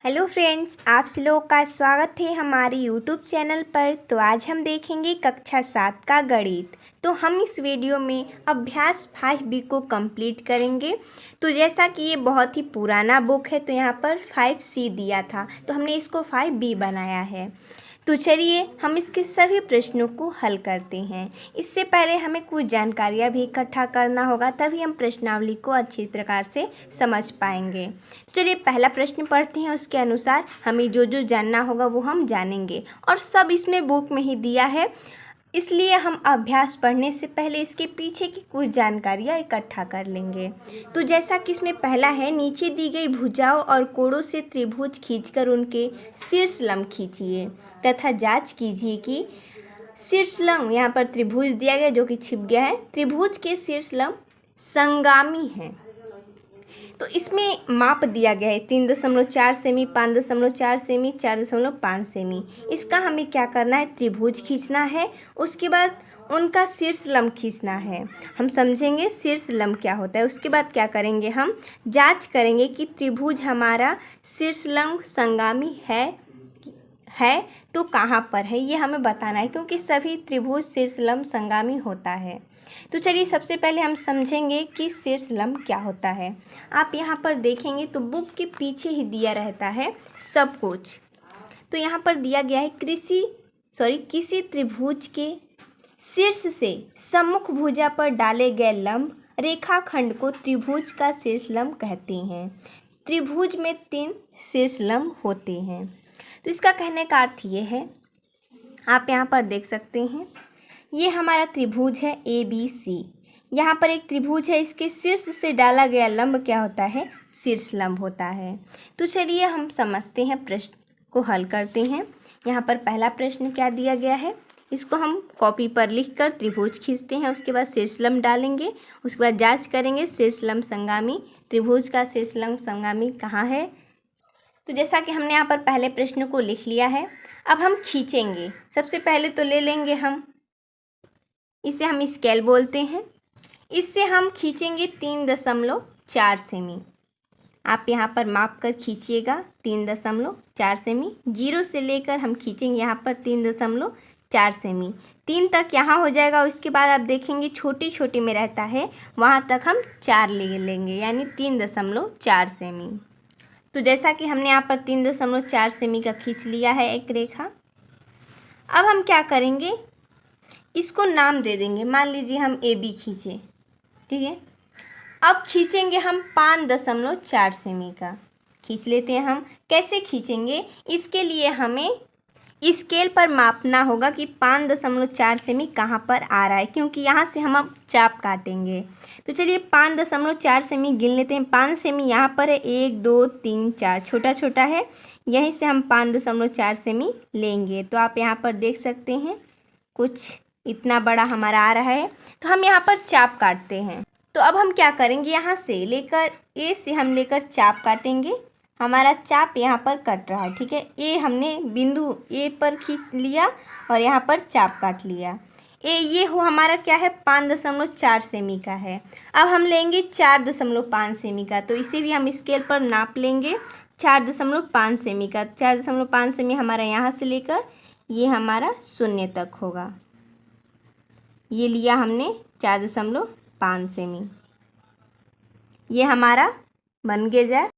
Hello friends, आप सब लोगों का स्वागत है हमारे यूट्यूब चैनल पर। तो आज हम देखेंगे कक्षा 7 का गणित। तो हम इस वीडियो में अभ्यास 5B को कंप्लीट करेंगे। तो जैसा कि ये बहुत ही पुराना बुक है तो यहाँ पर 5C दिया था, तो हमने इसको 5B बनाया है। तो चलिए हम इसके सभी प्रश्नों को हल करते हैं। इससे पहले हमें कुछ जानकारियाँ भी इकट्ठा करना होगा, तभी हम प्रश्नावली को अच्छी प्रकार से समझ पाएंगे। चलिए पहला प्रश्न पढ़ते हैं, उसके अनुसार हमें जो जो जानना होगा वो हम जानेंगे, और सब इसमें बुक में ही दिया है, इसलिए हम अभ्यास पढ़ने से पहले इसके पीछे की कुछ जानकारियाँ इकट्ठा कर लेंगे। तो जैसा कि इसमें पहला है, नीचे दी गई भुजाओं और कोणों से त्रिभुज खींचकर उनके शीर्ष लंब खींचिए तथा जांच कीजिए कि शीर्ष लंब, यहाँ पर त्रिभुज दिया गया जो कि छिप गया है, त्रिभुज के शीर्ष लंब संगामी हैं। तो इसमें माप दिया गया है 3.4 सेमी, 5.4 सेमी, 4.5 सेमी। इसका हमें क्या करना है, त्रिभुज खींचना है, उसके बाद उनका शीर्ष लंब खींचना है। हम समझेंगे शीर्ष लंब क्या होता है। उसके बाद क्या करेंगे, हम जांच करेंगे कि त्रिभुज हमारा शीर्ष लंब संगामी है तो कहाँ पर है, ये हमें बताना है, क्योंकि सभी त्रिभुज शीर्ष लंब संगामी होता है। तो चलिए सबसे पहले हम समझेंगे कि शीर्ष लंब क्या होता है। आप यहाँ पर देखेंगे तो बुक के पीछे ही दिया रहता है सब कुछ। तो यहाँ पर दिया गया है किसी त्रिभुज के शीर्ष से सम्मुख भुजा पर डाले गए लंब रेखाखंड को त्रिभुज का शीर्ष लंब कहते हैं। त्रिभुज में 3 शीर्ष लंब होते हैं। तो इसका कहने का अर्थ ये है, आप यहाँ पर देख सकते हैं, ये हमारा त्रिभुज है ABC। यहाँ पर एक त्रिभुज है, इसके शीर्ष से डाला गया लंब क्या होता है, शीर्ष लंब होता है। तो चलिए हम समझते हैं, प्रश्न को हल करते हैं। यहाँ पर पहला प्रश्न क्या दिया गया है, इसको हम कॉपी पर लिखकर त्रिभुज खींचते हैं, उसके बाद शीर्ष लंब डालेंगे, उसके बाद जांच करेंगे शीर्ष लंब संगामी, त्रिभुज का शीर्ष लंब संगामी कहाँ है। तो जैसा कि हमने यहाँ पर पहले प्रश्न को लिख लिया है, अब हम खींचेंगे। सबसे पहले तो ले लेंगे हम, इसे हम स्केल बोलते हैं, इससे हम खींचेंगे 3.4 सेमी। आप यहाँ पर माप कर खींचिएगा 3.4 सेमी। 0 से लेकर हम खींचेंगे यहाँ पर 3.4 सेमी, 3 तक यहाँ हो जाएगा। उसके बाद आप देखेंगे छोटी छोटी में रहता है, वहाँ तक हम 4 ले लेंगे, यानी 3.4 सेमी। तो जैसा कि हमने यहाँ पर 3.4 सेमी का खींच लिया है एक रेखा। अब हम क्या करेंगे, इसको नाम दे देंगे, मान लीजिए हम AB खींचे, ठीक है। अब खींचेंगे हम 5.4 सेमी का, खींच लेते हैं हम। कैसे खींचेंगे, इसके लिए हमें स्केल पर मापना होगा कि 5.4 सेमी कहाँ पर आ रहा है, क्योंकि यहाँ से हम अब चाप काटेंगे। तो चलिए 5.4 सेमी गिन लेते हैं। 5 सेमी यहाँ पर है, 1 2 3 4, छोटा छोटा है, यहीं से हम 5.4 सेमी लेंगे। तो आप यहाँ पर देख सकते हैं कुछ इतना बड़ा हमारा आ रहा है। तो हम यहाँ पर चाप काटते हैं। तो अब हम क्या करेंगे, यहाँ से लेकर A से हम लेकर चाप काटेंगे। हमारा चाप यहाँ पर कट रहा है, ठीक है। ए हमने बिंदु A पर खींच लिया और यहाँ पर चाप काट लिया। ये हो हमारा क्या है, 5.4 सेमी का है। अब हम लेंगे 4.5 सेमी का, तो इसे भी हम स्केल पर नाप लेंगे 4.5 सेमी का। 4.5 सेमी हमारा यहाँ से लेकर ये हमारा 0 तक होगा। ये लिया हमने 4.5 सेमी, ये हमारा बन गया।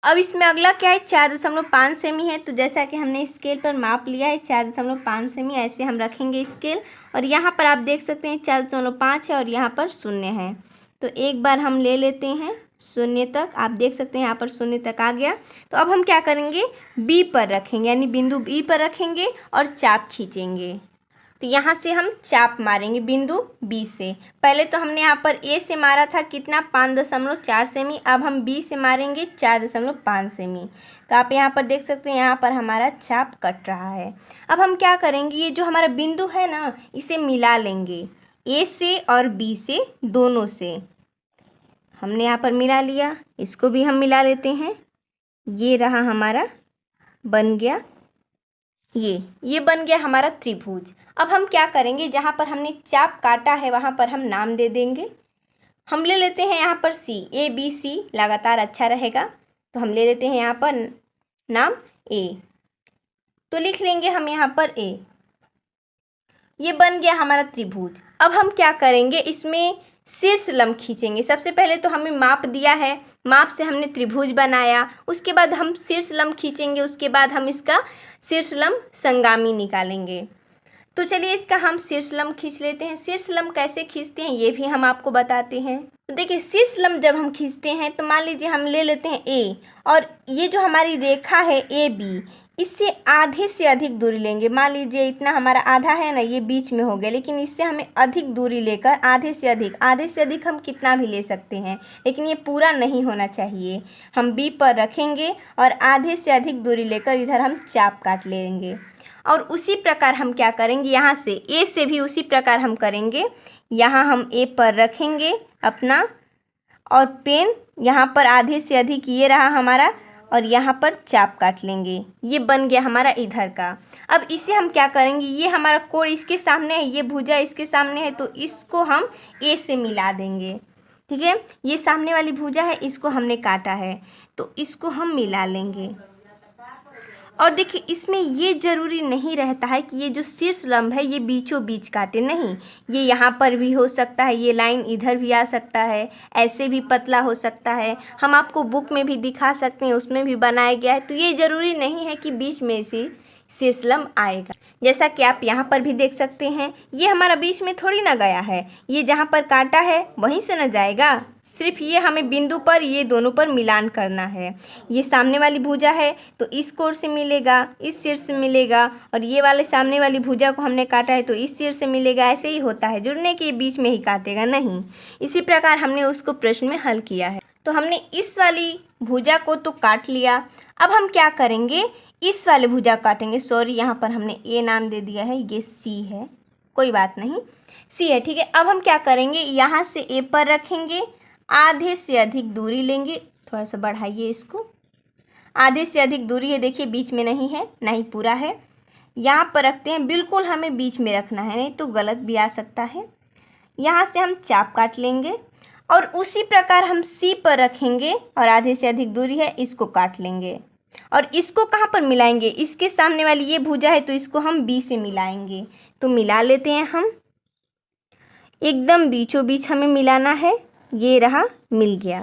अब इसमें अगला क्या है, 4.5 सेमी है। तो जैसा कि हमने स्केल पर माप लिया है 4.5 सेमी, ऐसे हम रखेंगे स्केल, और यहाँ पर आप देख सकते हैं 4.5 है और यहाँ पर 0 है। तो एक बार हम ले लेते हैं 0 तक, आप देख सकते हैं यहाँ पर 0 तक आ गया। तो अब हम क्या करेंगे, B पर रखेंगे, यानी बिंदु B पर रखेंगे और चाप खींचेंगे। तो यहाँ से हम चाप मारेंगे बिंदु B से। पहले तो हमने यहाँ पर A से मारा था कितना, 5.4 सेमी, अब हम B से मारेंगे 4.5 सेमी। तो आप यहाँ पर देख सकते हैं यहाँ पर हमारा चाप कट रहा है। अब हम क्या करेंगे, ये जो हमारा बिंदु है ना, इसे मिला लेंगे A से और B से, दोनों से हमने यहाँ पर मिला लिया। इसको भी हम मिला लेते हैं, ये रहा हमारा, बन गया ये बन गया हमारा त्रिभुज। अब हम क्या करेंगे, जहाँ पर हमने चाप काटा है वहाँ पर हम नाम दे देंगे। हम ले लेते हैं यहाँ पर C, A B C लगातार अच्छा रहेगा। तो हम ले लेते हैं यहाँ पर नाम ए। तो लिख लेंगे हम यहाँ पर ए। ये बन गया हमारा त्रिभुज। अब हम क्या करेंगे, इसमें शीर्ष लंब खींचेंगे। सबसे पहले तो हमें माप दिया है, माप से हमने त्रिभुज बनाया, उसके बाद हम शीर्ष लंब खींचेंगे, उसके बाद हम इसका शीर्ष लंब संगामी निकालेंगे। तो चलिए इसका हम शीर्ष लंब खींच लेते हैं। शीर्ष लंब कैसे खींचते हैं ये भी हम आपको बताते हैं। तो देखिए शीर्ष लंब जब हम खींचते हैं तो मान लीजिए हम ले लेते हैं ए, और ये जो हमारी रेखा है ए बी, इससे आधे से अधिक दूरी लेंगे। मान लीजिए इतना हमारा आधा है ना, ये बीच में हो गया, लेकिन इससे हमें अधिक दूरी लेकर आधे से अधिक हम कितना भी ले सकते हैं, लेकिन ये पूरा नहीं होना चाहिए। हम बी पर रखेंगे और आधे से अधिक दूरी लेकर इधर हम चाप काट लेंगे। और उसी प्रकार हम क्या करेंगे, यहाँ से ए से भी उसी प्रकार हम करेंगे। यहाँ हम ए पर रखेंगे अपना, और पेन यहाँ पर आधे से अधिक ये रहा हमारा, और यहाँ पर चाप काट लेंगे। ये बन गया हमारा इधर का। अब इसे हम क्या करेंगे, ये हमारा कोण इसके सामने है, ये भुजा इसके सामने है, तो इसको हम ए से मिला देंगे। ठीक है, ये सामने वाली भुजा है, इसको हमने काटा है, तो इसको हम मिला लेंगे। और देखिए इसमें ये ज़रूरी नहीं रहता है कि ये जो शीर्ष लंब है ये बीचों बीच काटे, नहीं, ये यहाँ पर भी हो सकता है, ये लाइन इधर भी आ सकता है, ऐसे भी पतला हो सकता है। हम आपको बुक में भी दिखा सकते हैं, उसमें भी बनाया गया है। तो ये ज़रूरी नहीं है कि बीच में से शीर्ष लंब आएगा। जैसा कि आप यहाँ पर भी देख सकते हैं, ये हमारा बीच में थोड़ी ना गया है, ये जहाँ पर काटा है वहीं से ना जाएगा। सिर्फ ये हमें बिंदु पर ये दोनों पर मिलान करना है। ये सामने वाली भुजा है तो इस कोण से मिलेगा, इस सिर से मिलेगा, और ये वाले सामने वाली भुजा को हमने काटा है तो इस सिर से मिलेगा। ऐसे ही होता है, जुड़ने के बीच में ही काटेगा नहीं। इसी प्रकार हमने उसको प्रश्न में हल किया है। तो हमने इस वाली भुजा को तो काट लिया। अब हम क्या करेंगे, इस वाले भुजा काटेंगे। सॉरी, यहाँ पर हमने ए नाम दे दिया है, ये सी है, कोई बात नहीं, सी है। ठीक है, अब हम क्या करेंगे, यहाँ से ए पर रखेंगे, आधे से अधिक दूरी लेंगे। थोड़ा सा बढ़ाइए इसको, आधे से अधिक दूरी है, देखिए बीच में नहीं है, नहीं पूरा है। यहाँ पर रखते हैं, बिल्कुल हमें बीच में रखना है, नहीं तो गलत भी आ सकता है। यहाँ से हम चाप काट लेंगे, और उसी प्रकार हम सी पर रखेंगे और आधे से अधिक दूरी है, इसको काट लेंगे। और इसको कहाँ पर मिलाएंगे, इसके सामने वाली ये भुजा है तो इसको हम बी से मिलाएंगे। तो मिला लेते हैं हम, एकदम बीचों बीच हमें मिलाना है। ये रहा, मिल गया।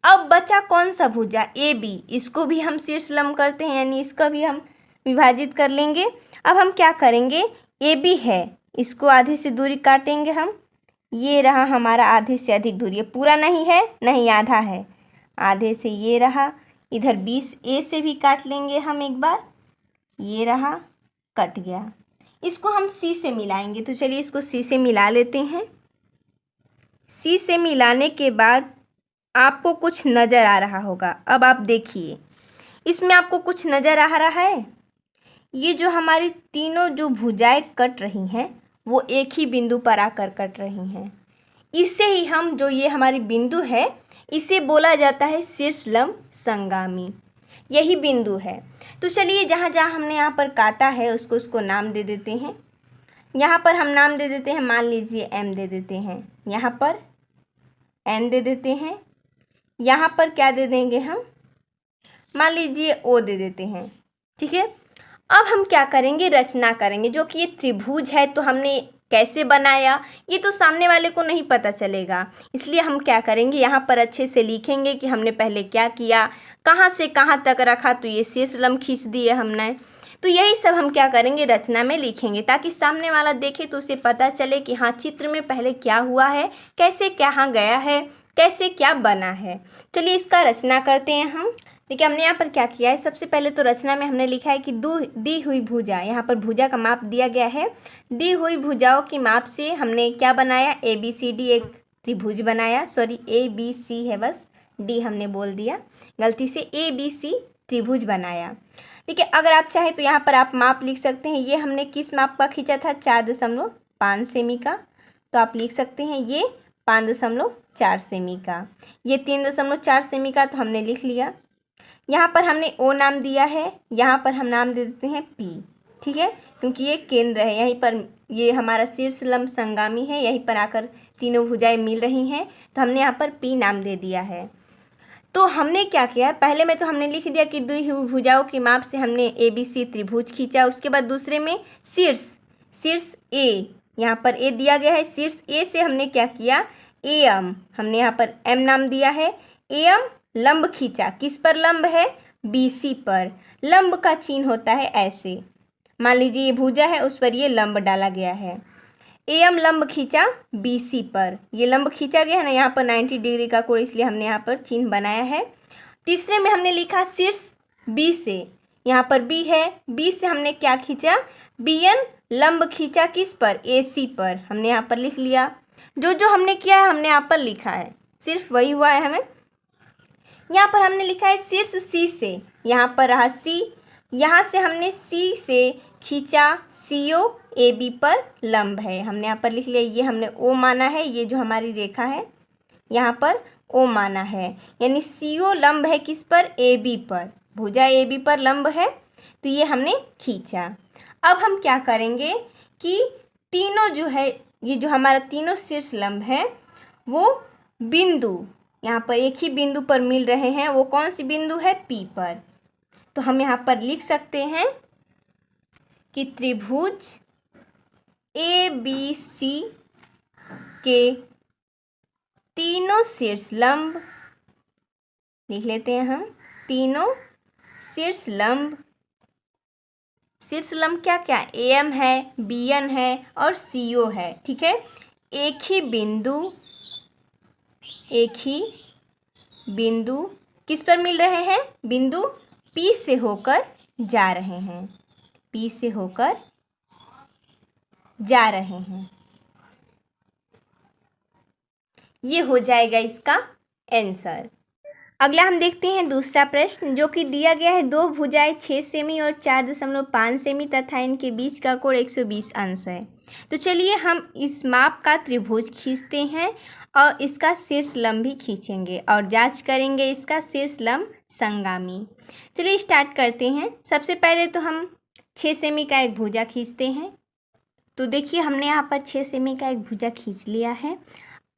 अब बचा कौन सा भुजा, ए बी, इसको भी हम शीर्ष लंब करते हैं, यानी इसका भी हम विभाजित कर लेंगे। अब हम क्या करेंगे, ए बी है, इसको आधे से दूरी काटेंगे हम। ये रहा हमारा आधे से अधिक दूरी है, पूरा नहीं है, नहीं आधा है, आधे से ये रहा। इधर 20 ए से भी काट लेंगे हम एक बार, ये रहा, कट गया। इसको हम सी से मिलाएंगे। तो चलिए इसको सी से मिला लेते हैं। सी से मिलाने के बाद आपको कुछ नज़र आ रहा होगा। अब आप देखिए, इसमें आपको कुछ नज़र आ रहा है, ये जो हमारी तीनों जो भुजाएं कट रही हैं वो एक ही बिंदु पर आकर कट रही हैं। इससे ही हम, जो ये हमारी बिंदु है, इसे बोला जाता है शीर्ष लंब संगामी, यही बिंदु है। तो चलिए जहाँ जहाँ हमने यहाँ पर काटा है उसको नाम दे देते हैं। यहाँ पर हम नाम दे देते हैं, मान लीजिए एम दे देते हैं, यहाँ पर एन दे देते हैं, यहाँ पर क्या दे देंगे हम, मान लीजिए ओ दे देते हैं। ठीक है, अब हम क्या करेंगे, रचना करेंगे। जो कि ये त्रिभुज है तो हमने कैसे बनाया ये तो सामने वाले को नहीं पता चलेगा, इसलिए हम क्या करेंगे, यहाँ पर अच्छे से लिखेंगे कि हमने पहले क्या किया, कहाँ से कहाँ तक रखा। तो ये शीर्ष लंब खींच दिए हमने। तो यही सब हम क्या करेंगे, रचना में लिखेंगे, ताकि सामने वाला देखे तो उसे पता चले कि हाँ चित्र में पहले क्या हुआ है, कैसे क्या गया है, कैसे क्या बना है। चलिए इसका रचना करते हैं हम। देखिए हमने यहाँ पर क्या किया है, सबसे पहले तो रचना में हमने लिखा है कि दी हुई भुजा, यहाँ पर भुजा का माप दिया गया है। दी हुई भुजाओं की माप से हमने क्या बनाया, ए बी सी डी एक त्रिभुज बनाया। सॉरी, ए बी सी है, बस डी हमने बोल दिया गलती से, ए बी सी त्रिभुज बनाया। ठीक है, अगर आप चाहें तो यहाँ पर आप माप लिख सकते हैं। ये हमने किस माप का खींचा था, 4.5 सेमी का, तो आप लिख सकते हैं ये 5.4 सेमी का। ये 3.4 सेमी का, तो हमने लिख लिया। यहाँ पर हमने ओ नाम दिया है, यहाँ पर हम नाम दे देते हैं पी। ठीक है, क्योंकि ये केंद्र है, यहीं पर ये हमारा शीर्ष लंब संगामी है, यहीं पर आकर तीनों भुजाएं मिल रही हैं, तो हमने यहाँ पर पी नाम दे दिया है। तो हमने क्या किया, पहले में तो हमने लिख दिया कि द्विभुज भुजाओं के माप से हमने ABC त्रिभुज खींचा। उसके बाद दूसरे में शीर्ष A, यहाँ पर A दिया गया है, शीर्ष A से हमने क्या किया, AM, हमने यहाँ पर M नाम दिया है, AM लंब खींचा। किस पर लंब है, BC पर। लंब का चिन्ह होता है ऐसे, मान लीजिए ये भुजा है, उस पर ये लंब डाला गया है। AM लंब खींचा BC पर, ये लंब खींचा गया है ना, यहाँ पर 90 डिग्री का कोण, इसलिए हमने यहाँ पर चिन्ह बनाया है। तीसरे में हमने लिखा शीर्ष B से, यहाँ पर B है, B से हमने क्या खींचा, BN लंब खींचा किस पर, AC पर, हमने यहाँ पर लिख लिया। जो हमने किया है हमने यहाँ पर लिखा है, सिर्फ वही हुआ है हमें। यहाँ पर हमने लिखा है शीर्ष C से, यहाँ पर रहा C, यहाँ से हमने C से खींचा CO AB पर लंब है, हमने यहाँ पर लिख लिया, ये हमने O माना है, ये जो हमारी रेखा है यहाँ पर O माना है, यानी CO लंब है किस पर, AB पर, भुजा AB पर लंब है, तो ये हमने खींचा। अब हम क्या करेंगे कि तीनों जो है, ये जो हमारा तीनों शीर्ष लंब है वो बिंदु यहाँ पर एक ही बिंदु पर मिल रहे हैं, वो कौन सी बिंदु है, P पर। तो हम यहाँ पर लिख सकते हैं कि त्रिभुज ABC के तीनों शीर्ष लंब, लिख लेते हैं हम, तीनों शीर्ष लंब क्या क्या, AM है, BN है और CO है, ठीक है। एक ही बिंदु किस पर मिल रहे हैं, बिंदु P से होकर जा रहे हैं, P से होकर जा रहे हैं। ये हो जाएगा इसका आंसर। अगला हम देखते हैं दूसरा प्रश्न, जो कि दिया गया है, दो भुजाएं 6 सेमी और 4.5 सेमी तथा इनके बीच का कोण 120 अंश है। तो चलिए हम इस माप का त्रिभुज खींचते हैं और इसका शीर्ष लंब भी खींचेंगे और जांच करेंगे इसका शीर्ष लंब संगामी। चलिए स्टार्ट करते हैं। सबसे पहले तो हम 6 सेमी का एक भुजा खींचते हैं। तो देखिए हमने यहाँ पर 6 सेमी का एक भुजा खींच लिया है।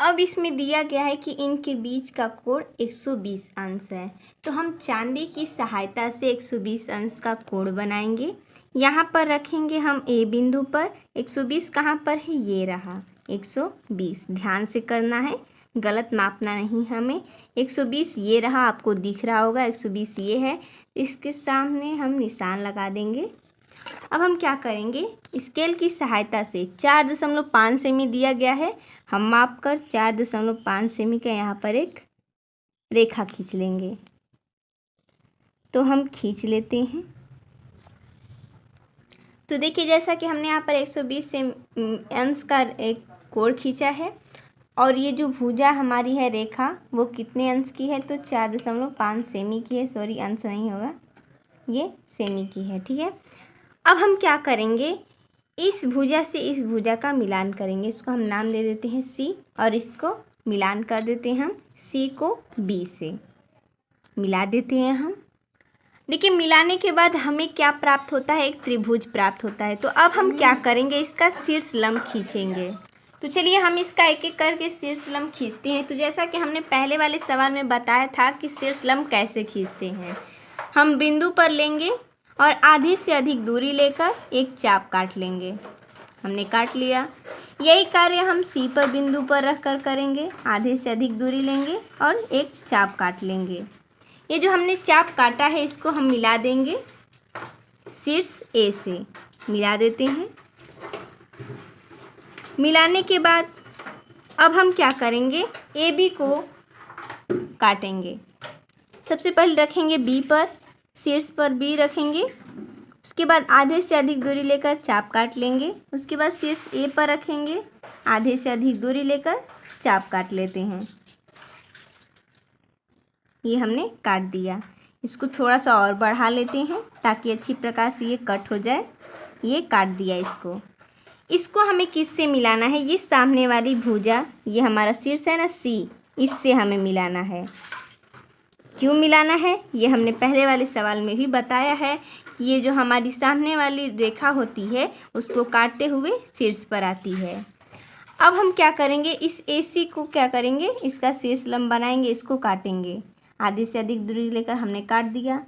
अब इसमें दिया गया है कि इनके बीच का कोण 120 अंश है, तो हम चांदी की सहायता से 120 अंश का कोण बनाएंगे। यहाँ पर रखेंगे हम A बिंदु पर। 120 कहाँ पर है, ये रहा 120, ध्यान से करना है, गलत मापना नहीं हमें। 120 ये रहा, आपको दिख रहा होगा 120 ये है, इसके सामने हम निशान लगा देंगे। अब हम क्या करेंगे, स्केल की सहायता से 4.5 सेमी दिया गया है, हम माप कर 4.5 सेमी का यहाँ पर एक रेखा खींच लेंगे। तो हम खींच लेते हैं। तो देखिए जैसा कि हमने यहाँ पर 120 अंश का एक कोण खींचा है और ये जो भुजा हमारी है रेखा वो कितने अंश की है, तो 4.5 सेमी की है, सॉरी अंश नहीं होगा, ये सेमी की है, ठीक है। अब हम क्या करेंगे, इस भुजा से इस भुजा का मिलान करेंगे। इसको हम नाम दे देते हैं C और इसको मिलान कर देते हैं हम, C को B से मिला देते हैं हम। देखिए मिलाने के बाद हमें क्या प्राप्त होता है, एक त्रिभुज प्राप्त होता है। तो अब हम क्या करेंगे, इसका शीर्ष लंब खींचेंगे। तो चलिए हम इसका एक एक करके शीर्ष लंब खींचते हैं। तो जैसा कि हमने पहले वाले सवाल में बताया था कि शीर्ष लंब कैसे खींचते हैं, हम बिंदु पर लेंगे और आधे से अधिक दूरी लेकर एक चाप काट लेंगे। हमने काट लिया। यही कार्य हम C पर बिंदु पर रख कर करेंगे। आधे से अधिक दूरी लेंगे और एक चाप काट लेंगे। ये जो हमने चाप काटा है इसको हम मिला देंगे, शीर्ष A से मिला देते हैं। मिलाने के बाद अब हम क्या करेंगे, AB को काटेंगे। सबसे पहले रखेंगे B पर, शीर्ष पर B रखेंगे। उसके बाद आधे से अधिक दूरी लेकर चाप काट लेंगे। उसके बाद शीर्ष A पर रखेंगे, आधे से अधिक दूरी लेकर चाप काट लेते हैं। ये हमने काट दिया। इसको थोड़ा सा और बढ़ा लेते हैं ताकि अच्छी प्रकार से ये कट हो जाए। ये काट दिया इसको हमें किससे मिलाना है, ये सामने वाली भुजा, ये हमारा शीर्ष है ना C, इससे हमें मिलाना है। क्यों मिलाना है, ये हमने पहले वाले सवाल में भी बताया है कि ये जो हमारी सामने वाली रेखा होती है उसको काटते हुए शीर्ष पर आती है। अब हम क्या करेंगे, इस AC को क्या करेंगे, इसका शीर्ष लंब बनाएंगे, इसको काटेंगे। आधे से अधिक दूरी लेकर हमने काट दिया।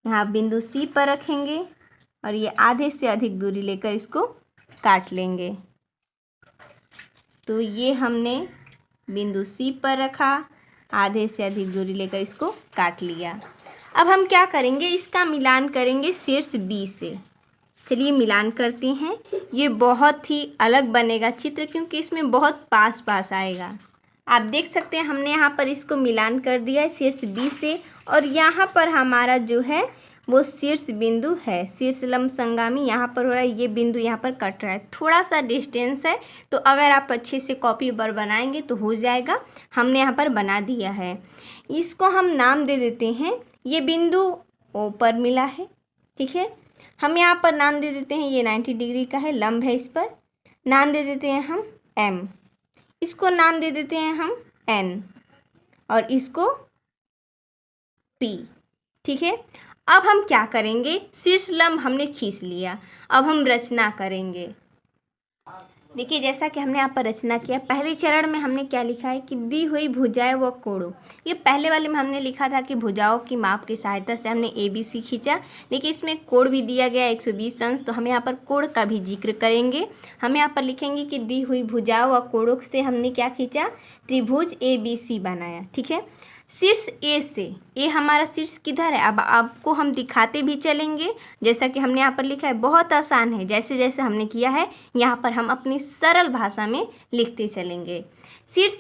यहाँ बिंदु C पर रखेंगे और ये आधे से अधिक दूरी लेकर इसको काट लेंगे। तो ये हमने बिंदु C पर रखा, आधे से अधिक दूरी लेकर इसको काट लिया। अब हम क्या करेंगे, इसका मिलान करेंगे शीर्ष B से। चलिए मिलान करते हैं। ये बहुत ही अलग बनेगा चित्र, क्योंकि इसमें बहुत पास पास आएगा। आप देख सकते हैं हमने यहाँ पर इसको मिलान कर दिया है शीर्ष B से, और यहाँ पर हमारा जो है वो शीर्ष बिंदु है, शीर्ष लंब संगामी यहाँ पर हो रहा है। ये बिंदु यहाँ पर कट रहा है, थोड़ा सा डिस्टेंस है, तो अगर आप अच्छे से कॉपी पर बनाएंगे तो हो जाएगा। हमने यहाँ पर बना दिया है। इसको हम नाम दे देते हैं, ये बिंदु O पर मिला है, ठीक है। हम यहाँ पर नाम दे देते हैं, ये 90 डिग्री का है, लंब है, इस पर नाम दे देते हैं हम M, इसको नाम दे देते हैं हम N, और इसको P, ठीक है। अब हम क्या करेंगे, शीर्ष लंब हमने खींच लिया, अब हम रचना करेंगे। देखिए जैसा कि हमने यहाँ पर रचना किया, पहले चरण में हमने क्या लिखा है कि दी हुई भुजाएं व कोणों। ये पहले वाले में हमने लिखा था कि भुजाओं की माप की सहायता से हमने ABC खींचा, लेकिन इसमें कोण भी दिया गया 120 अंश, तो हम यहाँ पर कोण का भी जिक्र करेंगे। हम यहाँ पर लिखेंगे कि दी हुई भुजाओं व कोणों से हमने क्या खींचा, त्रिभुज ABC बनाया, ठीक है। शीर्ष A से, A हमारा शीर्ष किधर है, अब आपको हम दिखाते भी चलेंगे। जैसा कि हमने यहाँ पर लिखा है, बहुत आसान है, जैसे जैसे हमने किया है यहाँ पर हम अपनी सरल भाषा में लिखते चलेंगे। शीर्ष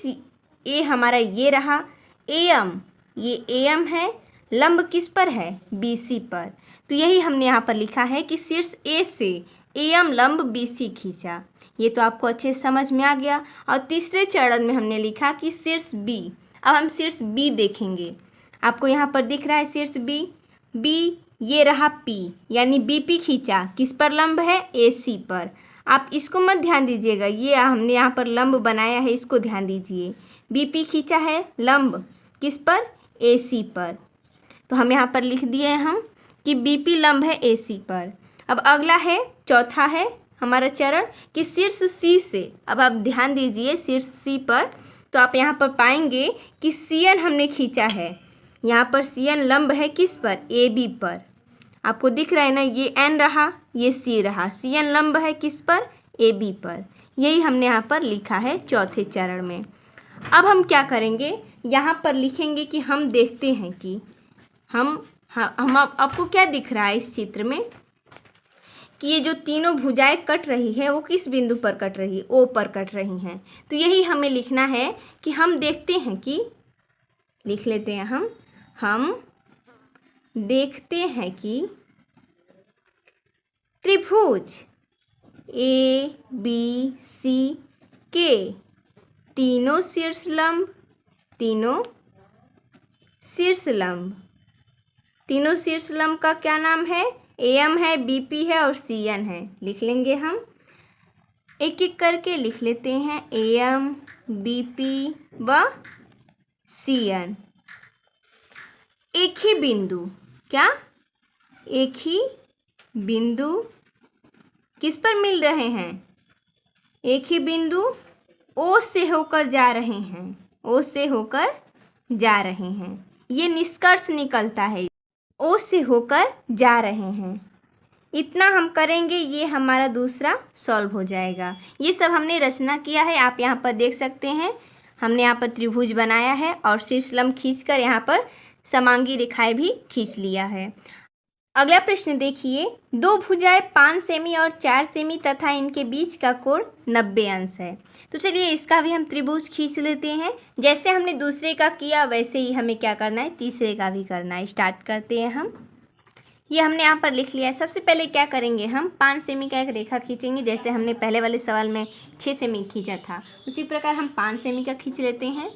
A हमारा ये रहा, AM, ये AM है, लंब किस पर है, BC पर। तो यही हमने यहाँ पर लिखा है कि शीर्ष A से AM लंब BC खींचा। ये तो आपको अच्छे समझ में आ गया। और तीसरे चरण में हमने लिखा कि शीर्ष B, अब हम शीर्ष B देखेंगे। आपको यहाँ पर दिख रहा है शीर्ष B, ये रहा P, यानी BP खींचा, किस पर लंब है, AC पर। आप इसको मत ध्यान दीजिएगा, ये हमने यहाँ पर लंब बनाया है, इसको ध्यान दीजिए। BP खींचा है लंब किस पर, AC पर। तो हम यहाँ पर लिख दिए हम कि BP लंब है AC पर। अब अगला है, चौथा है हमारा चरण कि शीर्ष C से, अब आप ध्यान दीजिए शीर्ष C पर, तो आप यहाँ पर पाएंगे कि CN हमने खींचा है। यहाँ पर CN लंब है किस पर, AB पर। आपको दिख रहा है ना, ये N रहा, ये C रहा, CN लंब है किस पर, AB पर। यही हमने यहाँ पर लिखा है चौथे चरण में। अब हम क्या करेंगे, यहाँ पर लिखेंगे कि हम देखते हैं कि हम आपको क्या दिख रहा है इस चित्र में कि ये जो तीनों भुजाएं कट रही है वो किस बिंदु पर कट रही है, O पर कट रही हैं। तो यही हमें लिखना है कि हम देखते हैं कि, लिख लेते हैं हम देखते हैं कि त्रिभुज ABC के तीनों शीर्ष लंब, तीनों शीर्ष लंब का क्या नाम है, AM है, BP है और CN है। लिख लेंगे हम, एक एक करके लिख लेते हैं, AM, BP व CN। एक ही बिंदु, क्या, एक ही बिंदु किस पर मिल रहे हैं, एक ही बिंदु O से होकर जा रहे हैं, O से होकर जा रहे हैं। ये निष्कर्ष निकलता है, O से होकर जा रहे हैं। इतना हम करेंगे, ये हमारा दूसरा सॉल्व हो जाएगा। ये सब हमने रचना किया है, आप यहाँ पर देख सकते हैं। हमने यहाँ पर त्रिभुज बनाया है और शीर्ष लंब खींचकर यहाँ पर समांगी रेखाएं भी खींच लिया है। अगला प्रश्न देखिए, दो भुजाएं 5 सेमी और 4 सेमी तथा इनके बीच का कोण 90 अंश है। तो चलिए इसका भी हम त्रिभुज खींच लेते हैं। जैसे हमने दूसरे का किया वैसे ही हमें क्या करना है, तीसरे का भी करना है। स्टार्ट करते हैं हम। ये हमने यहाँ पर लिख लिया है। सबसे पहले क्या करेंगे, हम 5 सेमी का एक रेखा खींचेंगे। जैसे हमने पहले वाले सवाल में 6 सेमी खींचा था, उसी प्रकार हम 5 सेमी का खींच लेते हैं।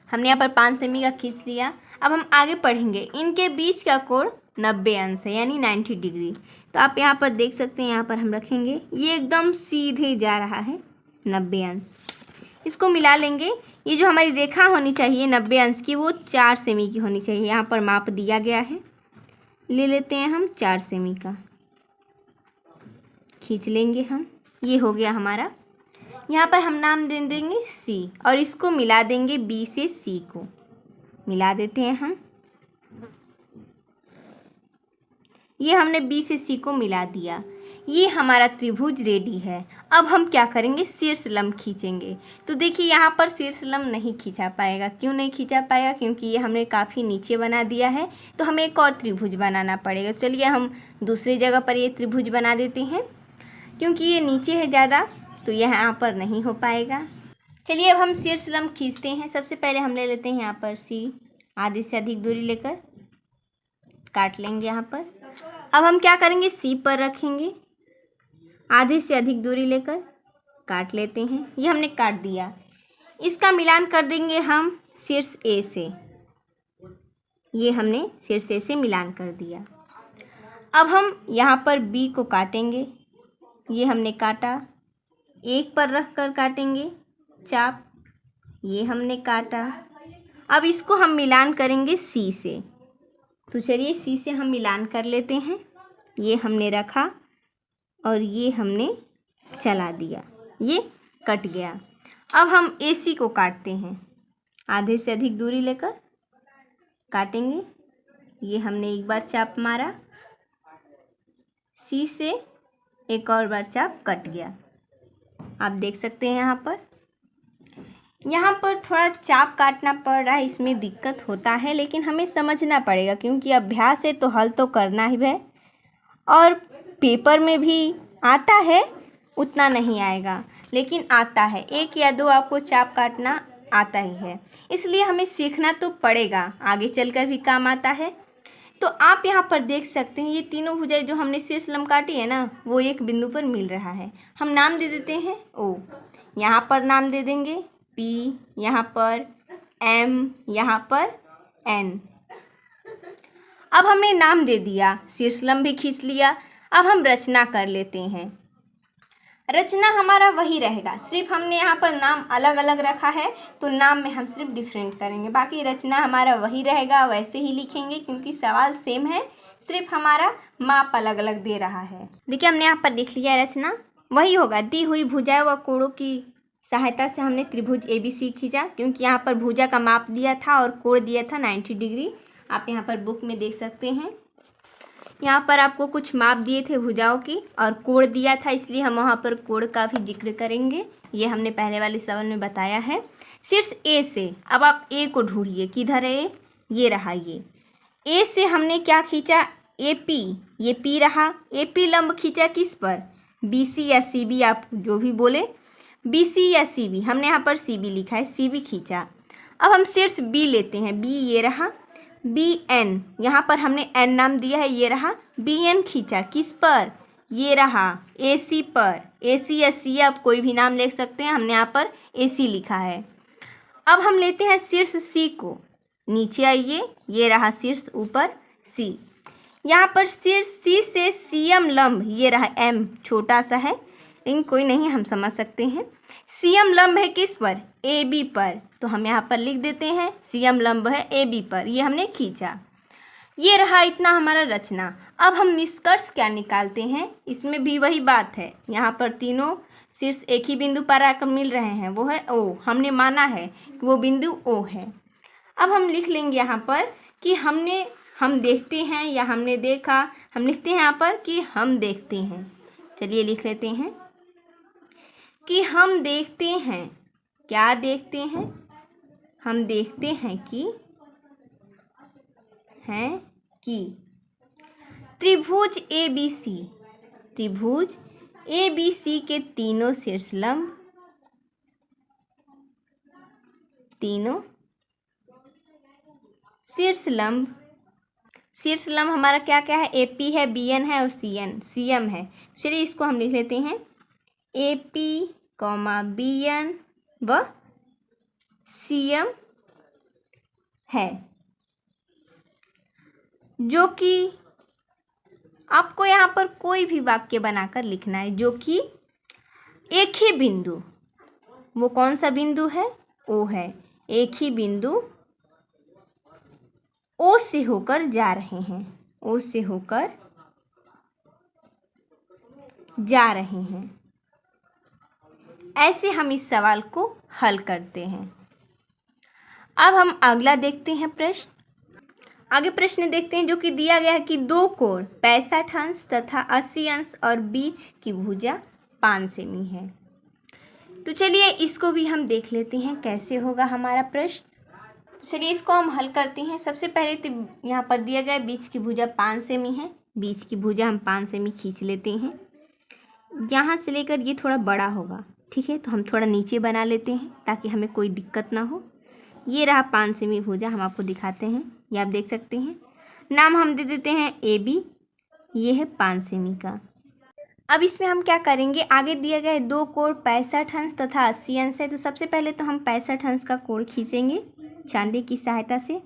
हमने यहाँ पर 5 सेमी का खींच लिया। अब हम आगे पढ़ेंगे, इनके बीच का कोण 90 अंश है, यानी 90 डिग्री। तो आप यहाँ पर देख सकते हैं, यहाँ पर हम रखेंगे, ये एकदम सीधे जा रहा है 90 अंश। इसको मिला लेंगे। ये जो हमारी रेखा होनी चाहिए 90 अंश की, वो 4 सेमी की होनी चाहिए। यहाँ पर माप दिया गया है, ले लेते हैं हम 4 सेमी का, खींच लेंगे हम। ये हो गया हमारा। यहाँ पर हम नाम दे देंगे C और इसको मिला देंगे B से C को। मिला देते हैं हम। ये हमने बी से सी को मिला दिया। ये हमारा त्रिभुज रेडी है। अब हम क्या करेंगे, शीर्ष लंब खींचेंगे। तो देखिए यहाँ पर शीर्ष लंब नहीं खींचा पाएगा। क्यों नहीं खींचा पाएगा? क्योंकि ये हमने काफ़ी नीचे बना दिया है, तो हमें एक और त्रिभुज बनाना पड़ेगा। चलिए हम दूसरी जगह पर ये त्रिभुज बना देते हैं। क्योंकि ये नीचे है ज़्यादा, तो यह यहाँ पर नहीं हो पाएगा। चलिए अब हम शीर्ष लंब खींचते हैं। सबसे पहले हम ले लेते हैं यहाँ पर सी, आधे से अधिक दूरी लेकर काट लेंगे यहाँ पर। अब हम क्या करेंगे, सी पर रखेंगे, आधे से अधिक दूरी लेकर काट लेते हैं। ये हमने काट दिया। इसका मिलान कर देंगे हम शीर्ष ए से। ये हमने शीर्ष ए से मिलान कर दिया। अब हम यहाँ पर बी को काटेंगे। ये हमने काटा, एक पर रख कर काटेंगे चाप। ये हमने काटा। अब इसको हम मिलान करेंगे सी से। तो चलिए सी से हम मिलान कर लेते हैं। ये हमने रखा और ये हमने चला दिया, ये कट गया। अब हम ए सी को काटते हैं, आधे से अधिक दूरी लेकर काटेंगे। ये हमने एक बार चाप मारा, सी से एक और बार चाप कट गया। आप देख सकते हैं यहाँ पर थोड़ा चाप काटना पड़ रहा है, इसमें दिक्कत होता है, लेकिन हमें समझना पड़ेगा क्योंकि अभ्यास है तो हल तो करना ही है। और पेपर में भी आता है, उतना नहीं आएगा लेकिन आता है। एक या दो आपको चाप काटना आता ही है, इसलिए हमें सीखना तो पड़ेगा, आगे चलकर भी काम आता है। तो आप यहाँ पर देख सकते हैं ये तीनों भुजाएं जो हमने शीर्ष लंब काटी है ना, वो एक बिंदु पर मिल रहा है। हम नाम दे देते हैं ओ, यहाँ पर नाम दे देंगे पी, यहाँ पर एम, यहाँ पर एन। अब हमने नाम दे दिया, शीर्ष लंब भी खींच लिया। अब हम रचना कर लेते हैं। रचना हमारा वही रहेगा, सिर्फ हमने यहाँ पर नाम अलग अलग रखा है तो नाम में हम सिर्फ डिफरेंट करेंगे, बाकी रचना हमारा वही रहेगा, वैसे ही लिखेंगे क्योंकि सवाल सेम है, सिर्फ हमारा माप अलग अलग दे रहा है। देखिए हमने यहाँ पर लिख लिया, रचना वही होगा। दी हुई भुजाएं व कोणों की सहायता से हमने त्रिभुज ABC खींचा, क्योंकि यहाँ पर भुजा का माप दिया था और कोण दिया था 90 डिग्री। आप यहाँ पर बुक में देख सकते हैं, यहाँ पर आपको कुछ माप दिए थे भुजाओं की और कोण दिया था, इसलिए हम वहाँ पर कोण का भी जिक्र करेंगे। ये हमने पहले वाले सवाल में बताया है। शीर्ष ए से अब आप ए को ढूंढिए, किधर है? ये रहा। ये ए से हमने क्या खींचा? AP, ये P रहा। AP लंब खींचा किस पर? BC या CB, आप जो भी बोले, BC या CB। हमने यहाँ पर CB लिखा है, CB खींचा। अब हम शीर्ष B लेते हैं, B ये रहा। BN, यहाँ पर हमने N नाम दिया है, ये रहा। BN खींचा किस पर? ये रहा AC पर। AC या C आप कोई भी नाम ले सकते हैं, हमने यहाँ पर AC लिखा है। अब हम लेते हैं शीर्ष C को, नीचे आइए, ये रहा शीर्ष ऊपर C। यहाँ पर शीर्ष C से CM लंब, ये रहा M, छोटा सा है लेकिन कोई नहीं, हम समझ सकते हैं। CM लंब है किस पर? AB पर, तो हम यहाँ पर लिख देते हैं CM लंब है AB पर, ये हमने खींचा। ये रहा इतना हमारा रचना। अब हम निष्कर्ष क्या निकालते हैं? इसमें भी वही बात है, यहाँ पर तीनों शीर्ष एक ही बिंदु पर आकर मिल रहे हैं, वो है O। हमने माना है कि वो बिंदु O है। अब हम लिख लेंगे यहाँ पर कि हम देखते हैं या हमने देखा। हम लिखते हैं यहाँ पर कि हम देखते हैं। चलिए लिख लेते हैं कि हम देखते हैं। क्या देखते हैं? हम देखते हैं कि त्रिभुज ABC के तीनों शीर्ष लंब हमारा क्या क्या है? AP है, BN है और CM है। चलिए इसको हम लिख लेते हैं AP, BN व CM है, जो कि आपको यहाँ पर कोई भी वाक्य बनाकर लिखना है, जो कि एक ही बिंदु, वो कौन सा बिंदु है? O है। एक ही बिंदु O से होकर जा रहे हैं, O से होकर जा रहे हैं। ऐसे हम इस सवाल को हल करते हैं। अब हम अगला देखते हैं प्रश्न। आगे प्रश्न देखते हैं जो कि दिया गया है कि 2 कोण 65 अंश तथा 80 अंश और बीच की भुजा 5 सेमी है। तो चलिए इसको भी हम देख लेते हैं कैसे होगा हमारा प्रश्न। तो चलिए इसको हम हल करते हैं। सबसे पहले तो यहाँ पर दिया गया है बीच की भुजा 5 सेमी है। बीच की भुजा हम 5 सेमी खींच लेते हैं। यहाँ से लेकर ये थोड़ा बड़ा होगा, ठीक है, तो हम थोड़ा नीचे बना लेते हैं ताकि हमें कोई दिक्कत ना हो। ये रहा 5 सेमी भुजा, हम आपको दिखाते हैं, ये आप देख सकते हैं। नाम हम दे देते हैं AB, ये है 5 सेमी का। अब इसमें हम क्या करेंगे, आगे दिया गया है 2 कोण 65 अंश तथा 80 अंश है। तो सबसे पहले तो हम 65 अंश का कोण खींचेंगे चांदी की सहायता से।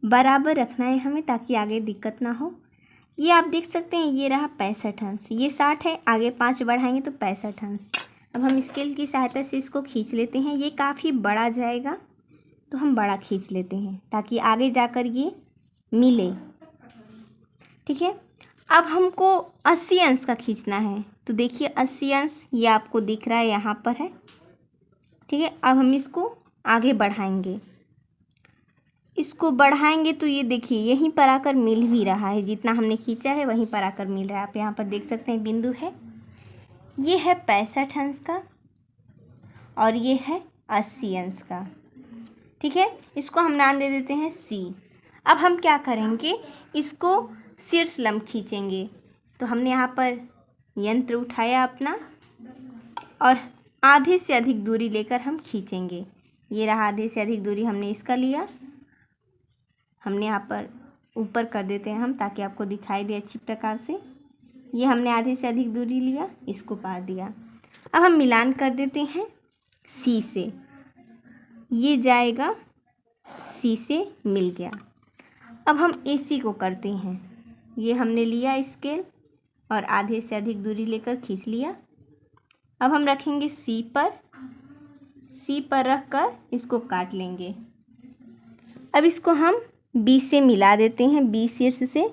बराबर रखना है हमें ताकि आगे दिक्कत ना हो। ये आप देख सकते हैं, ये रहा 65 अंश, ये 60 है, आगे 5 बढ़ाएंगे तो 65 अंश। अब हम स्केल की सहायता से इसको खींच लेते हैं। ये काफ़ी बड़ा जाएगा तो हम बड़ा खींच लेते हैं ताकि आगे जाकर ये मिले, ठीक है। अब हमको 80 अंश का खींचना है। तो देखिए 80 अंश ये आपको दिख रहा है, यहाँ पर है, ठीक है। अब हम इसको आगे बढ़ाएंगे, इसको बढ़ाएंगे तो ये देखिए यहीं पर आकर मिल भी रहा है, जितना हमने खींचा है वहीं पर आकर मिल रहा है। आप यहाँ पर देख सकते हैं बिंदु है, ये है 65 अंश का और ये है 80 अंश का, ठीक है। इसको हम नाम दे देते हैं C। अब हम क्या करेंगे, इसको शीर्ष लंब खींचेंगे। तो हमने यहाँ पर यंत्र उठाया अपना और आधे से अधिक दूरी लेकर हम खींचेंगे। ये रहा आधे से अधिक दूरी हमने इसका लिया, हमने यहाँ पर ऊपर कर देते हैं हम ताकि आपको दिखाई दे अच्छी प्रकार से। ये हमने आधे से अधिक दूरी लिया, इसको पार दिया। अब हम मिलान कर देते हैं C से, ये जाएगा C से मिल गया। अब हम AC को करते हैं। ये हमने लिया स्केल और आधे से अधिक दूरी लेकर खींच लिया। अब हम रखेंगे C पर रख कर इसको काट लेंगे। अब इसको हम B से मिला देते हैं, B शीर्ष से,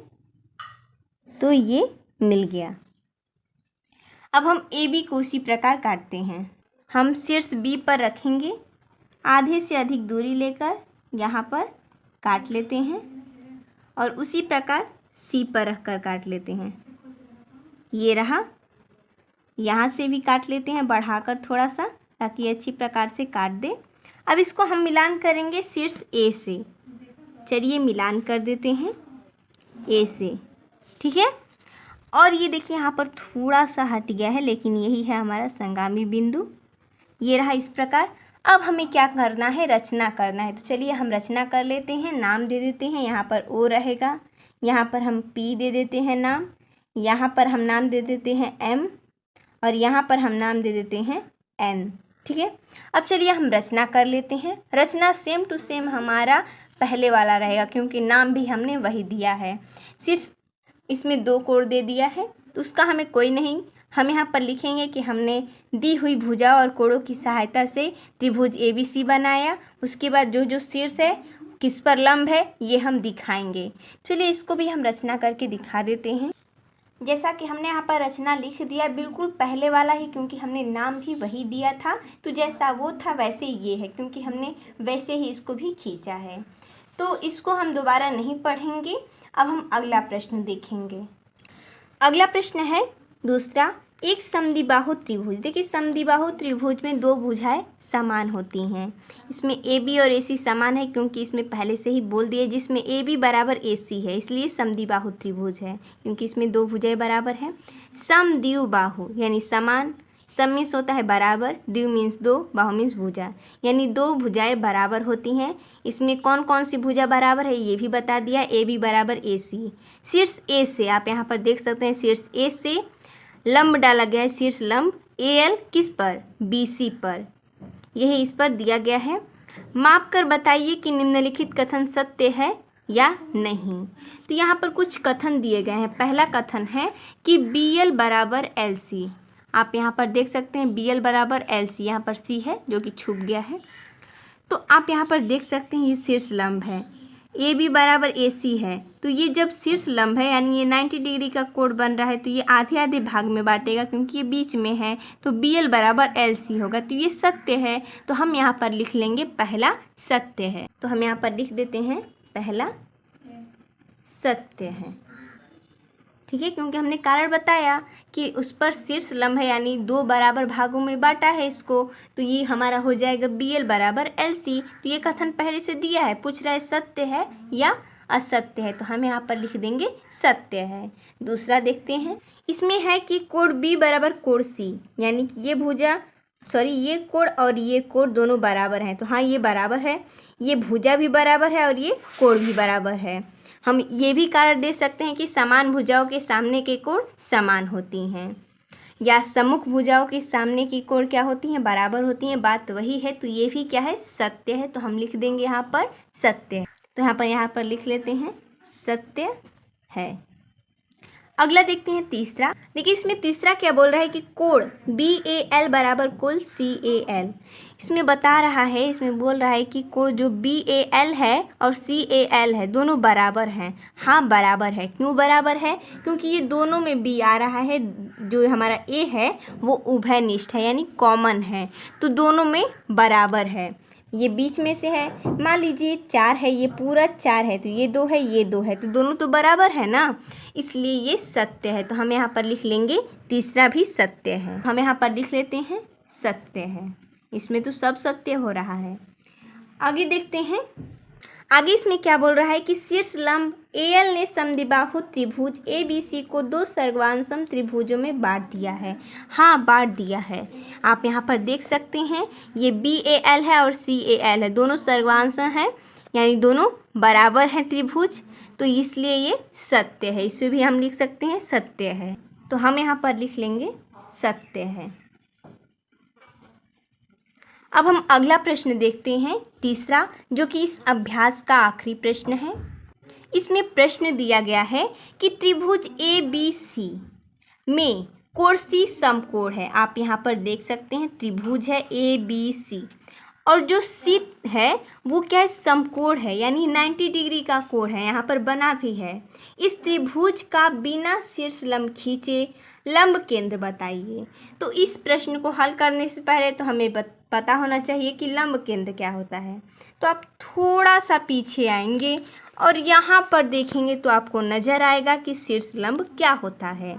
तो ये मिल गया। अब हम AB को उसी प्रकार काटते हैं। हम शीर्ष B पर रखेंगे, आधे से अधिक दूरी लेकर यहाँ पर काट लेते हैं और उसी प्रकार C पर रख कर काट लेते हैं। ये रहा, यहाँ से भी काट लेते हैं बढ़ाकर थोड़ा सा ताकि अच्छी प्रकार से काट दे। अब इसको हम मिलान करेंगे शीर्ष A से। चलिए मिलान कर देते हैं A से, ठीक है। और ये देखिए यहाँ पर थोड़ा सा हट गया है, लेकिन यही है हमारा संगामी बिंदु। ये रहा इस प्रकार। अब हमें क्या करना है, रचना करना है। तो चलिए हम रचना कर लेते हैं, नाम दे देते हैं। यहाँ पर O रहेगा, यहाँ पर हम P दे देते हैं नाम, यहाँ पर हम नाम दे देते हैं M और यहाँ पर हम नाम दे देते हैं N, ठीक है। अब चलिए हम रचना कर लेते हैं। रचना सेम टू सेम हमारा पहले वाला रहेगा क्योंकि नाम भी हमने वही दिया है। सिर्फ इसमें 2 कोण दे दिया है तो उसका हमें कोई नहीं, हम यहाँ पर लिखेंगे कि हमने दी हुई भुजा और कोणों की सहायता से त्रिभुज ABC बनाया। उसके बाद जो जो शीर्ष है किस पर लंब है ये हम दिखाएंगे। चलिए इसको भी हम रचना करके दिखा देते हैं। जैसा कि हमने यहाँ पर रचना लिख दिया, बिल्कुल पहले वाला ही, क्योंकि हमने नाम भी वही दिया था। तो जैसा वो था वैसे ये है, क्योंकि हमने वैसे ही इसको भी खींचा है। तो इसको हम दोबारा नहीं पढ़ेंगे। अब हम अगला प्रश्न देखेंगे। अगला प्रश्न है दूसरा, एक समद्विबाहु त्रिभुज। देखिए समद्विबाहु त्रिभुज में 2 भुजाएं समान होती हैं। इसमें AB और AC समान है क्योंकि इसमें पहले से ही बोल दिया, जिसमें AB बराबर AC है, इसलिए समद्विबाहु त्रिभुज है क्योंकि इसमें 2 भुजाएं बराबर हैं। समद्विबाहु यानी समान, सम मीन्स होता है बराबर, द्वि मीन्स 2, बाहु मीन्स भुजा, यानी 2 भुजाएं बराबर होती हैं। इसमें कौन कौन सी भुजा बराबर है ये भी बता दिया, AB बराबर AC। शीर्ष A से आप यहाँ पर देख सकते हैं, शीर्ष A से लंब डाला गया है, शीर्ष लंब AL किस पर, BC पर, यही इस पर दिया गया है। माप कर बताइए कि निम्नलिखित कथन सत्य है या नहीं। तो यहाँ पर कुछ कथन दिए गए हैं। पहला कथन है कि BL बराबर LC। आप यहाँ पर देख सकते हैं BL बराबर LC, यहाँ पर C है जो कि छुप गया है। तो आप यहाँ पर देख सकते हैं ये शीर्ष लंब है, ए बी बराबर ए सी है, तो ये जब शीर्ष लंब है यानी ये 90 डिग्री का कोण बन रहा है, तो ये आधे आधे भाग में बांटेगा क्योंकि ये बीच में है, तो बी एल बराबर एल सी होगा। तो ये सत्य है, तो हम यहाँ पर लिख लेंगे पहला सत्य है। तो हम यहाँ पर लिख देते हैं पहला सत्य है। ठीक है, क्योंकि हमने कारण बताया कि उस पर शीर्ष लंब है यानी 2 बराबर भागों में बांटा है इसको, तो ये हमारा हो जाएगा बी एल बराबर एल सी। तो ये कथन पहले से दिया है, पूछ रहा है सत्य है या असत्य है, तो हम यहाँ पर लिख देंगे सत्य है। दूसरा देखते हैं, इसमें है कि कोण बी बराबर कोण सी, यानी कि ये कोण और ये कोण दोनों बराबर हैं। तो हाँ, ये बराबर है, ये भुजा भी बराबर है और ये कोण भी बराबर है। हम ये भी कारण दे सकते हैं कि समान भुजाओं के सामने के कोण समान होती हैं, या सम्मुख भुजाओं के सामने की कोण क्या होती हैं, बराबर होती हैं। बात वही है, तो ये भी क्या है, सत्य है। तो हम लिख देंगे यहाँ पर सत्य है। तो यहाँ पर लिख लेते हैं सत्य है। अगला देखते हैं तीसरा। देखिए इसमें तीसरा क्या बोल रहा है कि कोण बी ए एल बराबर कोण सी ए एल। इसमें बता रहा है, इसमें बोल रहा है कि कोण जो बी ए एल है और सी ए एल है दोनों बराबर हैं। हाँ बराबर है। क्यों बराबर है? क्योंकि ये दोनों में बी आ रहा है, जो हमारा ए है वो उभयनिष्ठ है यानी कॉमन है, तो दोनों में बराबर है। ये बीच में से है, मान लीजिए 4 है, ये पूरा 4 है, तो ये 2 है, ये 2 है, तो दोनों तो बराबर है ना, इसलिए ये सत्य है। तो हम यहाँ पर लिख लेंगे तीसरा भी सत्य है। हम यहाँ पर लिख लेते हैं सत्य है। इसमें तो सब सत्य हो रहा है। आगे देखते हैं, आगे इसमें क्या बोल रहा है कि शीर्ष लंब AL ने समद्विबाहु त्रिभुज ABC को 2 सर्वांसम त्रिभुजों में बांट दिया है। हाँ बांट दिया है, आप यहाँ पर देख सकते हैं, ये BAL है और CAL है, दोनों सर्वांसम हैं यानी दोनों बराबर हैं त्रिभुज, तो इसलिए ये सत्य है। इसे भी हम लिख सकते हैं सत्य है। तो हम यहाँ पर लिख लेंगे सत्य है। अब हम अगला प्रश्न देखते हैं, तीसरा, जो कि इस अभ्यास का आखिरी प्रश्न है। इसमें प्रश्न दिया गया है कि त्रिभुज ABC में कोण C समकोण है। आप यहाँ पर देख सकते हैं त्रिभुज है ABC और जो C है वो क्या है, समकोण है यानी 90 डिग्री का कोण है, यहाँ पर बना भी है। इस त्रिभुज का बिना शीर्ष लंब खींचे लंब केंद्र बताइए। तो इस प्रश्न को हल करने से पहले तो हमें पता होना चाहिए कि लंब केंद्र क्या होता है। तो आप थोड़ा सा पीछे आएंगे और यहाँ पर देखेंगे तो आपको नजर आएगा कि शीर्ष लंब क्या होता है।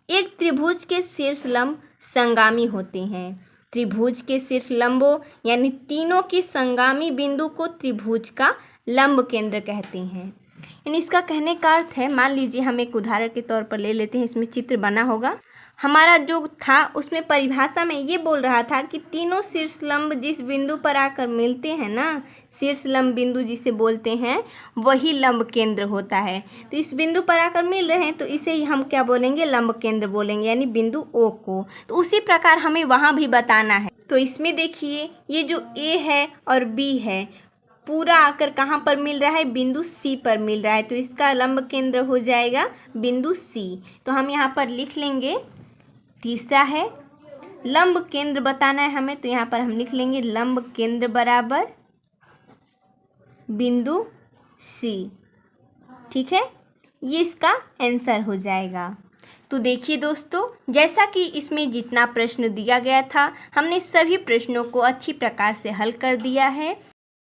एक त्रिभुज के शीर्ष लंब संगामी होते हैं। त्रिभुज के शीर्ष लंबों यानी तीनों के संगामी बिंदु को त्रिभुज का लंब केंद्र कहते हैं। यानी इसका कहने का अर्थ है, मान लीजिए हम एक उदाहरण के तौर पर ले लेते हैं, इसमें चित्र बना होगा। हमारा जो था उसमें परिभाषा में ये बोल रहा था कि तीनों शीर्ष लंब जिस बिंदु पर आकर मिलते हैं ना, शीर्ष लंब बिंदु जिसे बोलते हैं, वही लंब केंद्र होता है। तो इस बिंदु पर आकर मिल रहे हैं तो इसे ही हम क्या बोलेंगे, लंब केंद्र बोलेंगे यानी बिंदु O को। तो उसी प्रकार हमें वहाँ भी बताना है। तो इसमें देखिए ये जो A है और B है पूरा आकर कहाँ पर मिल रहा है, बिंदु C पर मिल रहा है, तो इसका लंब केंद्र हो जाएगा बिंदु C। तो हम यहाँ पर लिख लेंगे तीसरा है लंब केंद्र बताना है हमें, तो यहाँ पर हम लिख लेंगे लंब केंद्र बराबर बिंदु C। ठीक है, ये इसका आंसर हो जाएगा। तो देखिए दोस्तों, जैसा कि इसमें जितना प्रश्न दिया गया था हमने सभी प्रश्नों को अच्छी प्रकार से हल कर दिया है।